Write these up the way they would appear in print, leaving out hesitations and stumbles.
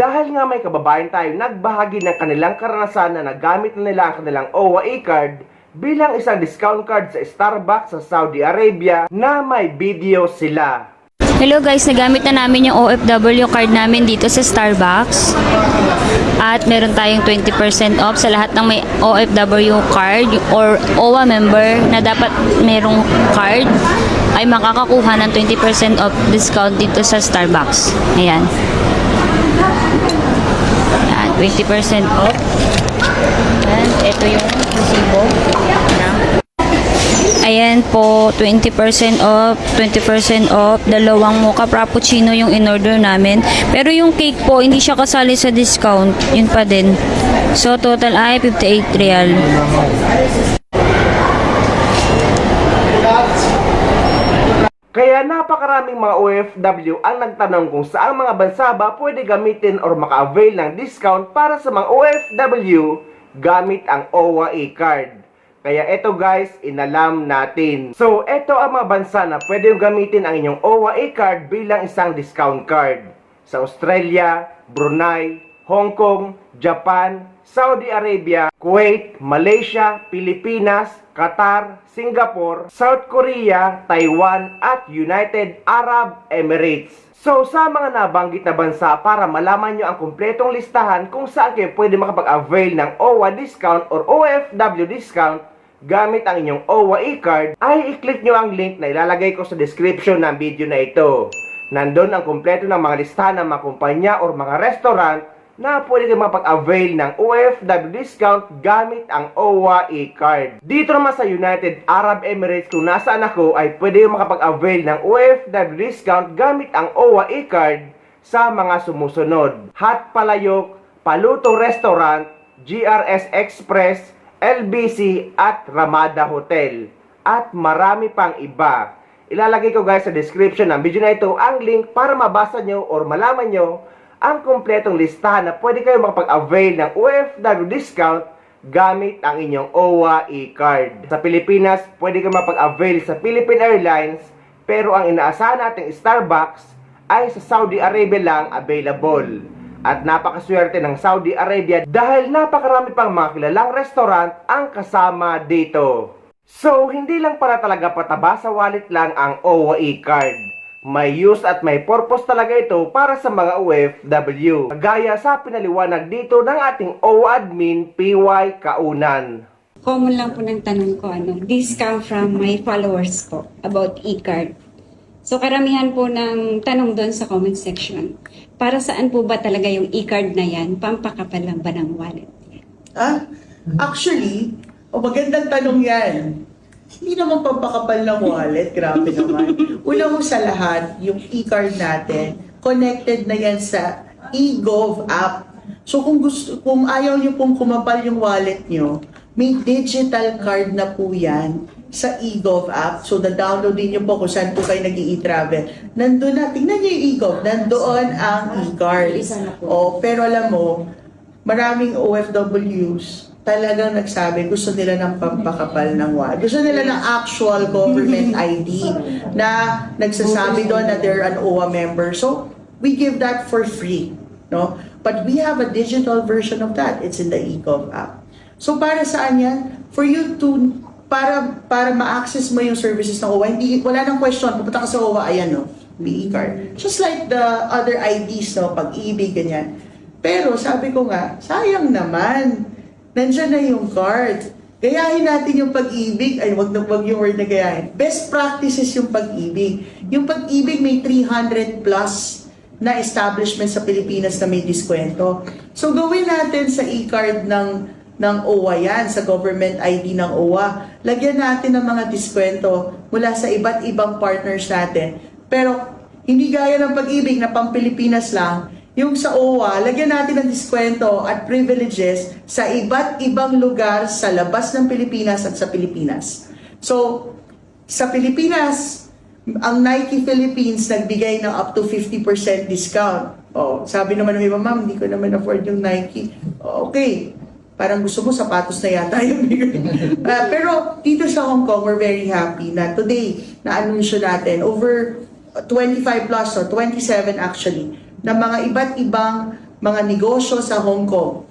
Dahil nga may kababayan tayo nagbahagi ng kanilang karanasan na nagamit na nila ang kanilang OWA e-card bilang isang discount card sa Starbucks sa Saudi Arabia na may video sila. Hello guys, nagamit na namin yung OFW card namin dito sa Starbucks. At meron tayong 20% off sa lahat ng may OFW card or OWA member na dapat merong card ay makakakuha ng 20% off discount dito sa Starbucks. Ayan. Ayan, 20% off. Ayan, ito yung resibo. Ayan po, 20% off, 20% off, dalawang mocha frappuccino yung in-order namin. Pero yung cake po, hindi siya kasali sa discount. Yun pa din. So, total ay 58 real. Kaya napakaraming mga OFW ang nagtanong kung saang mga bansa ba pwede gamitin or maka-avail ng discount para sa mga OFW gamit ang OWA e-card. Kaya eto guys, inalam natin. So, eto ang mga bansa na pwede yung gamitin ang inyong OWA e-card bilang isang discount card. Sa Australia, Brunei, Hong Kong, Japan, Saudi Arabia, Kuwait, Malaysia, Pilipinas, Qatar, Singapore, South Korea, Taiwan, at United Arab Emirates. So, sa mga nabanggit na bansa, para malaman nyo ang kumpletong listahan kung saan kayo pwede makapag-avail ng OWA discount or OFW discount gamit ang inyong OWA e-card, ay i-click nyo ang link na ilalagay ko sa description ng video na ito. Nandun ang kumpleto ng mga listahan ng mga kumpanya or mga restaurant na pwede kayo makapag-avail ng OFW discount gamit ang OWA e-card. Dito naman sa United Arab Emirates, kung nasaan ako, ay pwede kayo makapag-avail ng OFW discount gamit ang OWA e-card sa mga sumusunod: Hot Palayok, Paluto Restaurant, GRS Express, LBC at Ramada Hotel, at marami pang iba. Ilalagay ko guys sa description ng video na ito ang link para mabasa nyo or malaman nyo ang kumpletong listahan na pwede kayo makapag-avail ng OFW discount gamit ang inyong OWA e-card. Sa Pilipinas, pwede kayo makapag-avail sa Philippine Airlines, pero ang inaasahan nating Starbucks ay sa Saudi Arabia lang available. At napakaswerte ng Saudi Arabia dahil napakarami pang mga kilalang restaurant ang kasama dito. So, hindi lang para talaga pataba sa wallet lang ang OWA e-card. May use at may purpose talaga ito para sa mga OFW. Gaya sa pinaliwanag dito ng ating OWA admin, PY Kaunan. Common lang po ng tanong ko, this come from my followers po about e-card. So karamihan po ng tanong doon sa comment section, para saan po ba talaga yung e-card na yan? Pampakapal lang ba ng wallet? Actually, magandang tanong yan. Hindi naman pampakapal ng wallet, grabe naman. Una mo sa lahat, yung e-card natin, connected na yan sa eGov app. So kung ayaw nyo pong kumapal yung wallet nyo, may digital card na po yan sa eGov app. So na-download din nyo po kung saan po kayo nag-i-travel. Nandun na, tingnan nyo yung eGov, nandoon ang e-card. Pero alam mo, maraming OFWs talagang nagsabi, gusto nila ng pampakapal ng wallet. Gusto nila ng actual government ID na nagsasabi doon na they're an OWA member. So, we give that for free. No? But we have a digital version of that. It's in the eGov app. So, para saan yan? For you to, para ma-access mo yung services ng OWA, wala nang question. Pupunta ka sa OWA, ayan, no? May e-card. Just like the other IDs, no? Pag-ibig, ganyan. Pero, sabi ko nga, sayang naman. Nandiyan na yung card. Gayahin natin yung pag-ibig. Ay, wag yung word na gayahin. Best practices yung pag-ibig. Yung pag-ibig may 300 plus na establishment sa Pilipinas na may diskwento. So, gawin natin sa e-card ng OWA yan, sa government ID ng OWA. Lagyan natin ng mga diskwento mula sa iba't ibang partners natin. Pero, hindi gaya ng pag-ibig na pang-Pilipinas lang. Yung sa OWA, lagyan natin ng diskwento at privileges sa iba't ibang lugar sa labas ng Pilipinas at sa Pilipinas. So, sa Pilipinas, ang Nike Philippines nagbigay ng up to 50% discount. Sabi naman ng iba, ma'am, hindi ko naman afford yung Nike. Okay, parang gusto mo sapatos na yata yung pero dito sa Hong Kong, we're very happy na today, na-anunsyo natin, over 25 plus or 27 actually, na mga iba't ibang mga negosyo sa Hong Kong,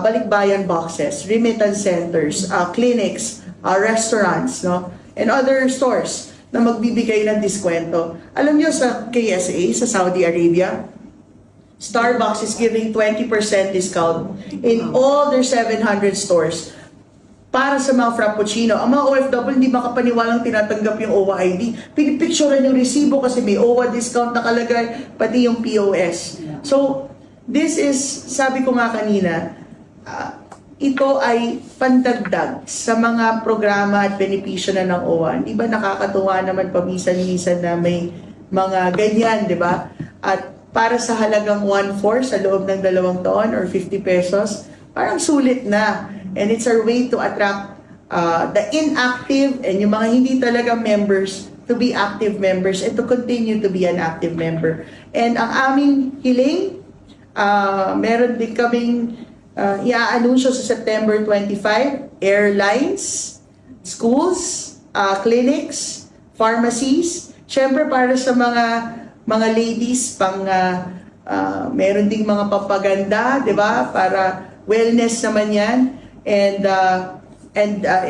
balikbayan boxes, remittance centers, clinics, restaurants, no? And other stores na magbibigay ng diskwento. Alam nyo sa KSA, sa Saudi Arabia, Starbucks is giving 20% discount in all their 700 stores para sa mga frappuccino. Ang mga OFW hindi makapaniwalang tinatanggap yung OWA ID. Pinipicturean yung resibo kasi may OWA discount nakalagay, pati yung POS. So, this is, sabi ko nga kanina, ito ay pandagdag sa mga programa at benepisyo na ng OWA. Di ba nakakatuwa naman paminsan-minsan na may mga ganyan, di ba? At para sa halagang 1/4 sa loob ng 2 taon or 50 pesos, parang sulit na. And it's our way to attract the inactive and yung mga hindi talaga members to be active members and to continue to be an active member. And ang aming hiling, meron din kaming i-aanunsyo sa September 25, airlines, schools, clinics, pharmacies. Siyempre para sa mga ladies, meron ding mga papaganda, di ba? Para wellness naman yan. And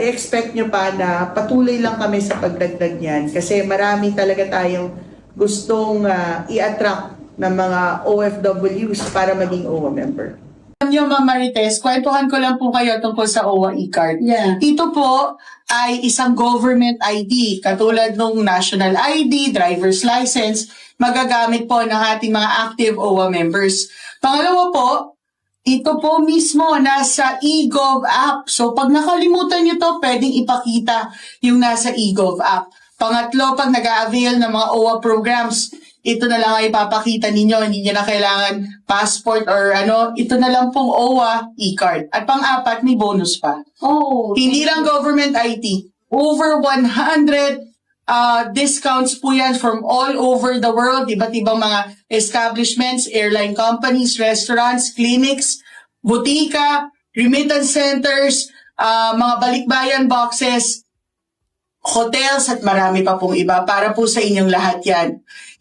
expect nyo pa na patuloy lang kami sa pagdagdag niyan. Kasi marami talaga tayong gustong i-attract ng mga OFWs para maging OWA member. Alam niyo, Ma'am Marites, kwentuhan ko lang po kayo tungkol sa OWA e-card. Yeah. Ito po ay isang government ID, katulad ng national ID, driver's license, magagamit po ng ating mga active OWA members. Pangalawa po, ito po mismo nasa eGov app. So pag nakalimutan niyo to, pwedeng ipakita yung nasa eGov app. Pangatlo, pag nag-a-avail ng mga OWA programs, ito na lang ay ipapakita ninyo, hindi nyo na kailangan passport or ito na lang pong OWA e-card. At pang-apat, may bonus pa. Oh, Hindi lang government IT. Over 100 discounts po yan from all over the world. Iba't ibang mga establishments, airline companies, restaurants, clinics, butika, remittance centers, mga balikbayan boxes, hotels at marami pa pong iba para po sa inyong lahat yan.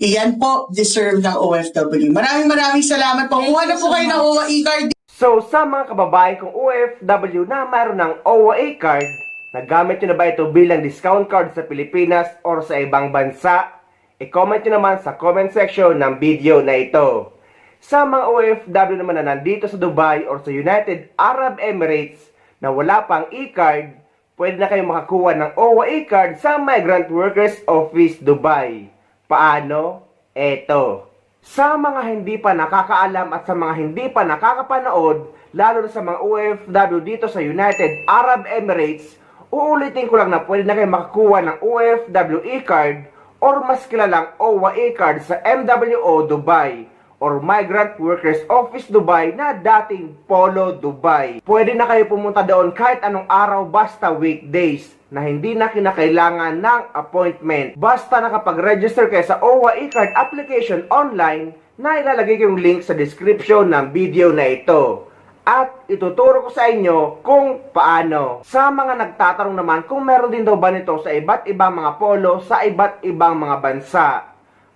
Iyan po deserve ng OFW. Maraming salamat po. Kuha na po kayo ng OWA e-card. So, sa mga kababae kong OFW na mayroon ng OWA e-card, nagamit nyo na ba ito bilang discount card sa Pilipinas or sa ibang bansa? I-comment nyo naman sa comment section ng video na ito. Sa mga OFW naman na nandito sa Dubai or sa United Arab Emirates na wala pang e-card, pwede na kayong makakuha ng OWA e-card sa Migrant Workers Office Dubai. Paano? Eto. Sa mga hindi pa nakakaalam at sa mga hindi pa nakakapanood, lalo na sa mga OFW dito sa United Arab Emirates, uulitin ko lang na pwede na kayong makakuha ng OFW e-card or mas kilalang OWA e-card sa MWO Dubai or Migrant Workers Office Dubai na dating Polo Dubai. Pwede na kayo pumunta doon kahit anong araw basta weekdays na hindi na kinakailangan ng appointment. Basta nakapag-register kayo sa OWA e-card application online na ilalagay ko yung link sa description ng video na ito. At ituturo ko sa inyo kung paano. Sa mga nagtatanong naman kung meron din daw ba nito sa iba't ibang mga polo sa iba't ibang mga bansa.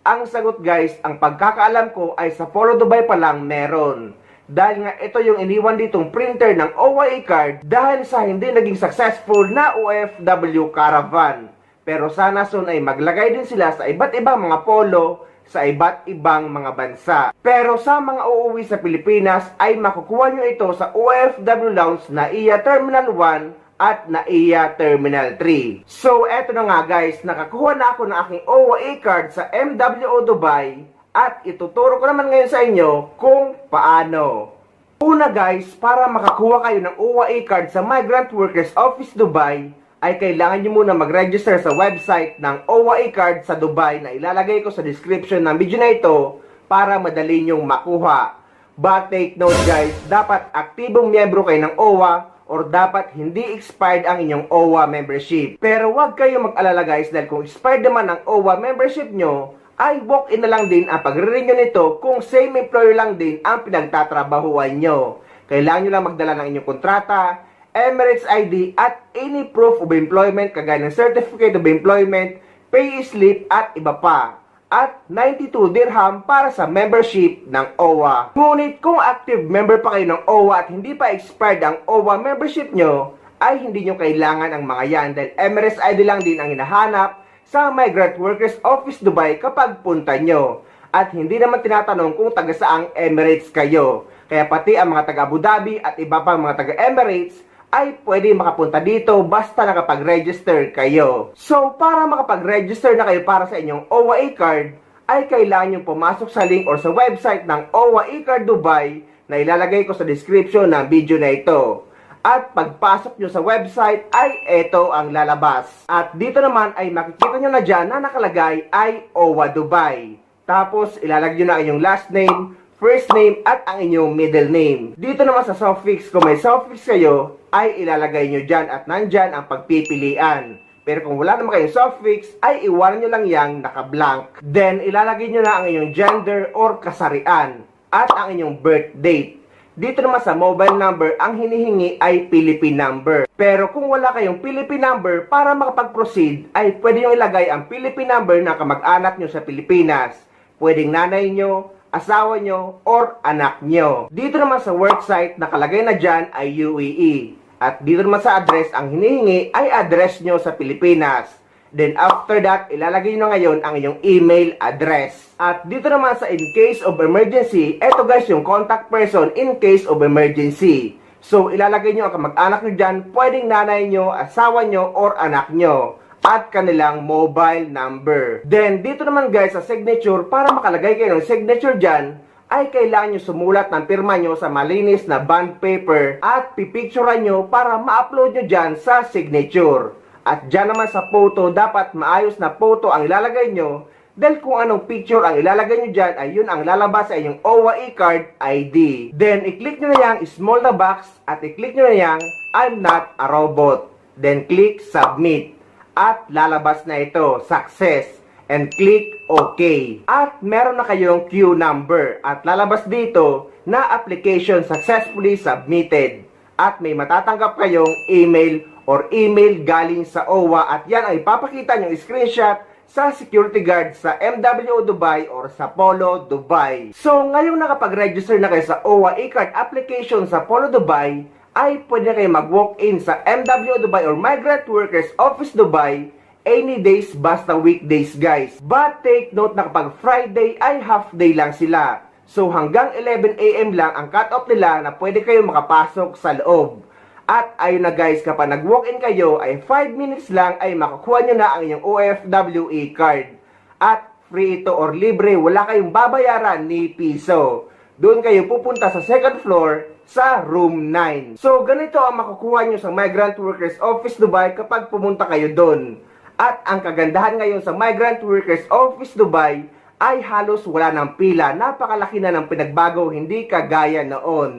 Ang sagot guys, ang pagkakaalam ko ay sa Polo Dubai pa lang meron. Dahil nga ito yung iniwan ditong printer ng OWA e-card dahil sa hindi naging successful na OFW caravan. Pero sana soon ay maglagay din sila sa iba't ibang mga polo sa iba't ibang mga bansa. Pero sa mga uuwi sa Pilipinas ay makukuha nyo ito sa OFW Lounge na NAIA Terminal 1 at NAIA Terminal 3. So eto na nga guys, nakakuha na ako ng aking OWA e-card sa MWO Dubai at ituturo ko naman ngayon sa inyo kung paano. Una guys, para makakuha kayo ng OWA e-card sa Migrant Workers Office Dubai, ay kailangan nyo muna mag-register sa website ng OWA e-card sa Dubai na ilalagay ko sa description ng video na ito para madali nyong makuha. But take note guys, dapat aktibong miyembro kayo ng OWA or dapat hindi expired ang inyong OWA membership. Pero huwag kayong mag-alala guys dahil kung expired naman ang OWA membership nyo, ay walk-in na lang din ang pagre-renew nito kung same employer lang din ang pinagtatrabahuan nyo. Kailangan nyo lang magdala ng inyong kontrata, Emirates ID at any proof of employment kagaya ng Certificate of Employment, pay slip at iba pa. at 92 dirham para sa membership ng OWA. Ngunit kung active member pa kayo ng OWA at hindi pa expired ang OWA membership nyo, ay hindi nyo kailangan ang mga yan dahil Emirates ID lang din ang hinahanap sa Migrant Workers Office Dubai kapag punta nyo. At hindi naman tinatanong kung taga saang Emirates kayo. Kaya pati ang mga taga Abu Dhabi at iba pang mga taga Emirates ay pwede makapunta dito basta nakapag-register kayo. So, para makapag-register na kayo para sa inyong OWA e-card, ay kailangan nyo pumasok sa link or sa website ng OWA e-card Dubai na ilalagay ko sa description ng video na ito. At pagpasok nyo sa website ay ito ang lalabas. At dito naman ay makikita nyo na dyan na nakalagay ay OWA Dubai. Tapos ilalagay nyo na inyong last name, first name at ang inyong middle name. Dito naman sa suffix, kung may suffix kayo, ay ilalagay nyo dyan at nandyan ang pagpipilian. Pero kung wala naman kayong suffix, ay iwanan nyo lang yang naka-blank. Then ilalagay nyo na ang inyong gender or kasarian at ang inyong birth date. Dito naman sa mobile number, ang hinihingi ay Philippine number. Pero kung wala kayong Philippine number, para makapag-proceed, ay pwede nyo ilagay ang Philippine number ng kamag-anak nyo sa Pilipinas. Pwedeng nanay nyo, asawa nyo, or anak nyo. Dito naman sa worksite, nakalagay na dyan ay UAE. At dito naman sa address, ang hinihingi ay address nyo sa Pilipinas. Then after that, ilalagay nyo ngayon ang inyong email address. At dito naman sa in case of emergency, eto guys yung contact person in case of emergency. So ilalagay nyo ang kamag-anak nyo dyan, pwedeng nanay nyo, asawa nyo, or anak nyo. At kanilang mobile number. Then dito naman guys sa signature, para makalagay kayo ng signature dyan, ay kailangan nyo sumulat ng pirma nyo sa malinis na bond paper at pipicturean nyo para ma-upload nyo dyan sa signature. At dyan naman sa photo, dapat maayos na photo ang ilalagay nyo dahil kung anong picture ang ilalagay nyo dyan ay yun ang lalabas sa inyong OWA e-card ID. Then i-click nyo na yung small na box at i-click nyo na yung I'm not a robot. Then click submit. At lalabas na ito, success. And click OK. At meron na kayong queue number. At lalabas dito na application successfully submitted. At may matatanggap kayong email or email galing sa OWA. At yan ay papakita nyo screenshot sa security guard sa MWO Dubai or sa Polo Dubai. So ngayong nakapag-register na kayo sa OWA e-card application sa Polo Dubai, ay pwede kayo mag-walk-in sa MWO Dubai or Migrant Workers Office Dubai any days basta weekdays guys. But take note na kapag Friday ay half day lang sila. So hanggang 11 AM lang ang cut-off nila na pwede kayo makapasok sa loob. At ayun na guys, kapag nag-walk-in kayo ay 5 minutes lang ay makukuha nyo na ang inyong OFW e-card. At free ito or libre, wala kayong babayaran ni piso. Doon kayo pupunta sa second floor sa room 9. So ganito ang makukuha nyo sa Migrant Workers Office Dubai kapag pumunta kayo doon. At ang kagandahan ngayon sa Migrant Workers Office Dubai ay halos wala ng pila. Napakalaki na ng pinagbago, hindi kagaya noon.